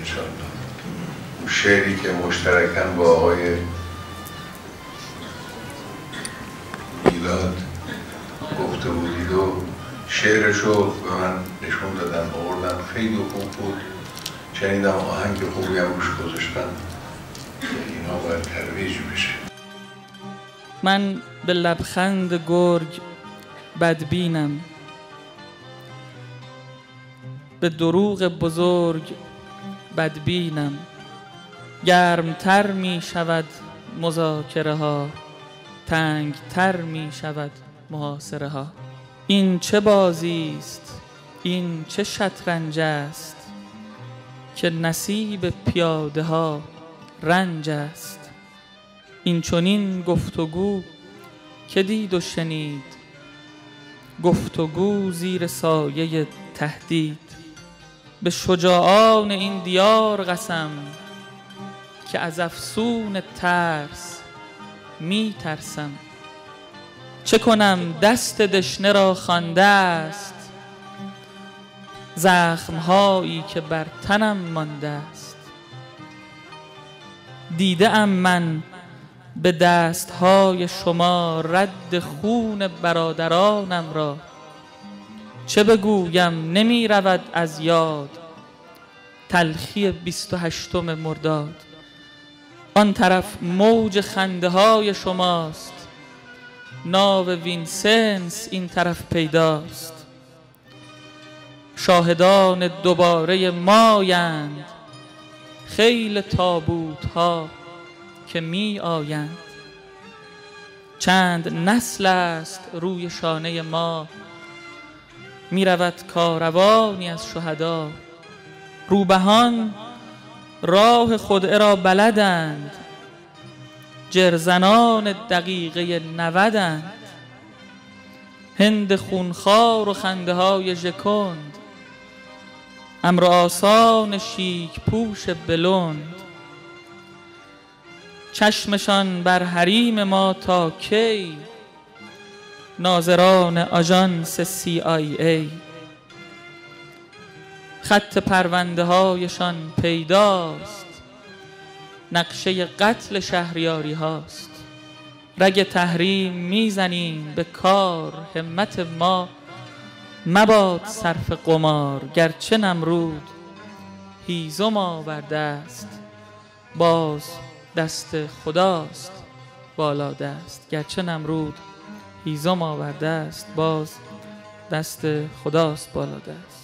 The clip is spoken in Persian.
انشاءالله. اون شعری که مشترکاً با آقای میلاد گفته بودید و شعرشو به من نشون دادن، آوردن، خیلی خوب بود. شنیدم آهنگ خوبی هم روش گذاشتن، اینا باید ترویج بشه. من به لبخند گرگ بدبینم، به دروغ بزرگ بدبینم. گرمتر می شود مذاکره ها، تنگتر می شود محاصره ها. این چه بازی است، این چه شطرنج است، که نصیب پیاده ها رنج است. این چنین گفتگو که دید و شنید، گفتگو زیر سایه تهدید. به شجاعان این دیار قسم، که از افسون ترس می ترسم. چه کنم دست دشنه را خوانده است، زخمهایی که بر تنم مانده است. دیده ام من به دستهای شما رد خون برادرانم را. چه بگویم نمی رود از یاد، تلخی 28 مرداد. آن طرف موج خنده های شماست، ناو وینسنس این طرف پیداست. شاهدان دوباره مایند، خیل تابوت ها که می آیند. چند نسل است روی شانه ما، می رود کاروانی از شهدا. روبهان راه خدعه را بلدند، جرزنان دقیقه 90ند. هند خونخوار و خنده های ژکند، امر آسان شیک پوش بلند. چشمشان بر حریم ما تا کی، ناظران آژانس CIA. خط پرونده هایشان پیداست، نقشه قتل شهریاری هاست. رگ تحریم میزنیم به کار، همت ما مباد صرف قمار. گرچه نمرود هیزم آورده است، باز دست خداست بالا دست. گرچه نمرود هیزم آورده است، باز دست خداست بالا دست.